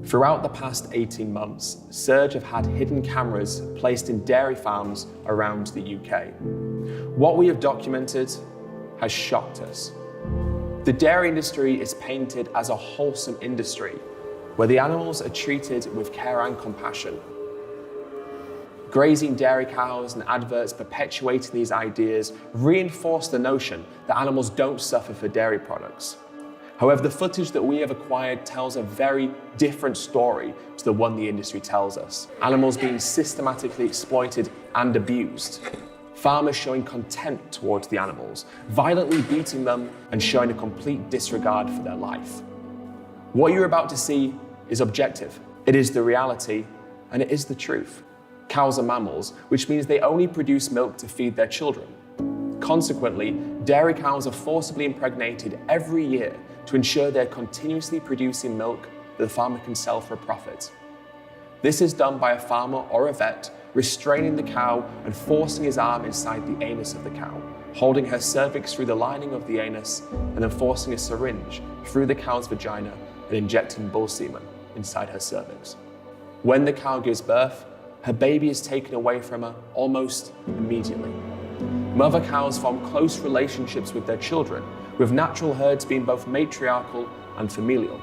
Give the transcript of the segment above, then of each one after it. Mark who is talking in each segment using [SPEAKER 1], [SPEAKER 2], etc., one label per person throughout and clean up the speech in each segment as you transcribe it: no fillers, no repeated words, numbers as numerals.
[SPEAKER 1] Throughout the past 18 months, Surge have had hidden cameras placed in dairy farms around the UK. What we have documented has shocked us. The dairy industry is painted as a wholesome industry, where the animals are treated with care and compassion. Grazing dairy cows and adverts perpetuating these ideas reinforce the notion that animals don't suffer for dairy products. However, the footage that we have acquired tells a very different story to the one the industry tells us. Animals being systematically exploited and abused. Farmers showing contempt towards the animals, violently beating them and showing a complete disregard for their life. What you're about to see is objective. It is the reality, and it is the truth. Cows are mammals, which means they only produce milk to feed their children. Consequently, dairy cows are forcibly impregnated every year to ensure they're continuously producing milk that the farmer can sell for a profit. This is done by a farmer or a vet restraining the cow and forcing his arm inside the anus of the cow, holding her cervix through the lining of the anus, and then forcing a syringe through the cow's vagina and injecting bull semen inside her cervix. When the cow gives birth, her baby is taken away from her almost immediately. Mother cows form close relationships with their children, with natural herds being both matriarchal and familial.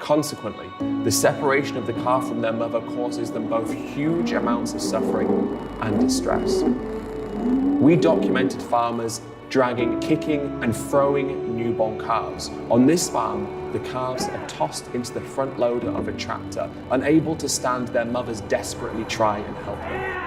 [SPEAKER 1] Consequently, the separation of the calf from their mother causes them both huge amounts of suffering and distress. We documented farmers dragging, kicking, and throwing newborn calves. On this farm, the calves are tossed into the front loader of a tractor, unable to stand. Their mothers desperately try and help them.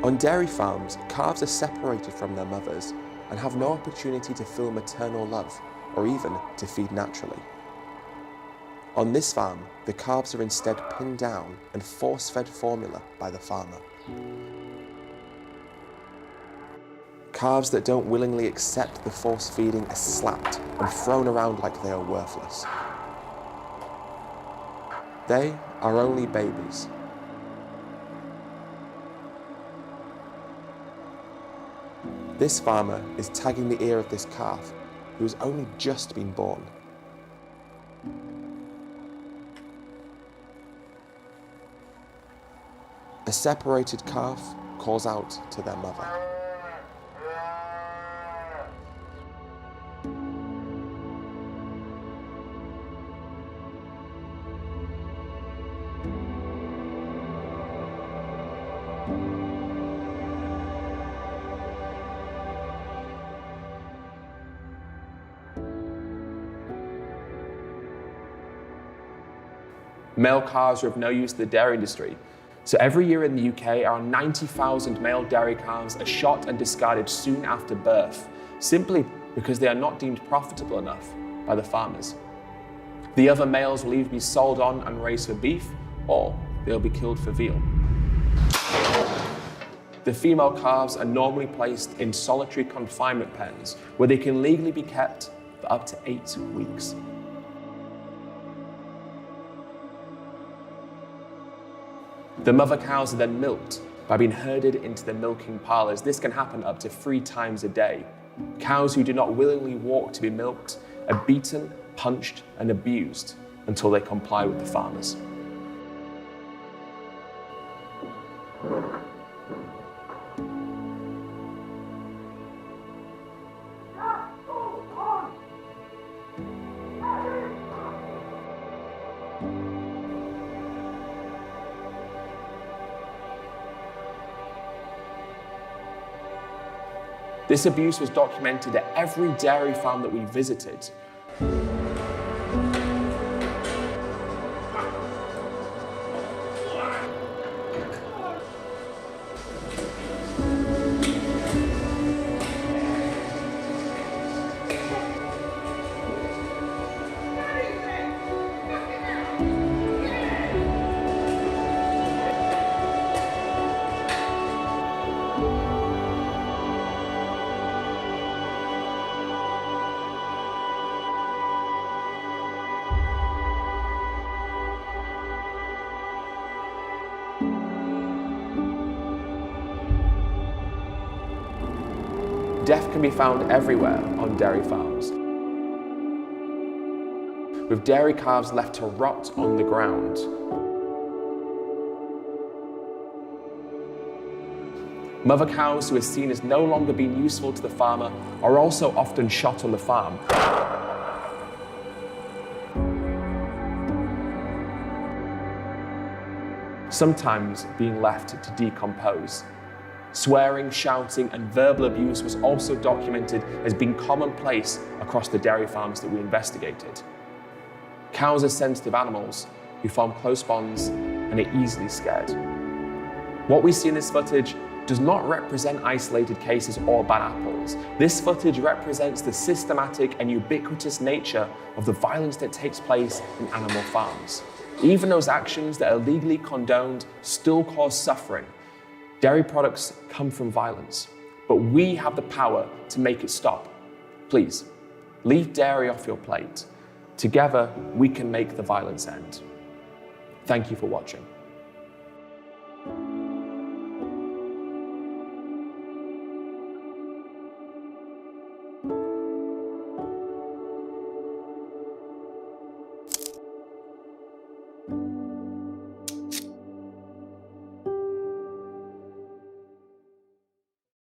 [SPEAKER 1] On dairy farms, calves are separated from their mothers and have no opportunity to feel maternal love or even to feed naturally. On this farm, the calves are instead pinned down and force-fed formula by the farmer. Calves that don't willingly accept the force feeding are slapped and thrown around like they are worthless. They are only babies. This farmer is tagging the ear of this calf, who has only just been born. A separated calf calls out to their mother. Male calves are of no use to the dairy industry. So every year in the UK, around 90,000 male dairy calves are shot and discarded soon after birth, simply because they are not deemed profitable enough by the farmers. The other males will either be sold on and raised for beef, or they'll be killed for veal. The female calves are normally placed in solitary confinement pens, where they can legally be kept for up to 8 weeks. The mother cows are then milked by being herded into the milking parlours. This can happen up to 3 times a day. Cows who do not willingly walk to be milked are beaten, punched, and abused until they comply with the farmers. This abuse was documented at every dairy farm that we visited. Death can be found everywhere on dairy farms, with dairy calves left to rot on the ground. Mother cows who are seen as no longer being useful to the farmer are also often shot on the farm. Sometimes being left to decompose. Swearing, shouting, and verbal abuse was also documented as being commonplace across the dairy farms that we investigated. Cows are sensitive animals who form close bonds and are easily scared. What we see in this footage does not represent isolated cases or bad apples. This footage represents the systematic and ubiquitous nature of the violence that takes place in animal farms. Even those actions that are legally condoned still cause suffering. Dairy products come from violence, but we have the power to make it stop. Please, leave dairy off your plate. Together, we can make the violence end. Thank you for watching.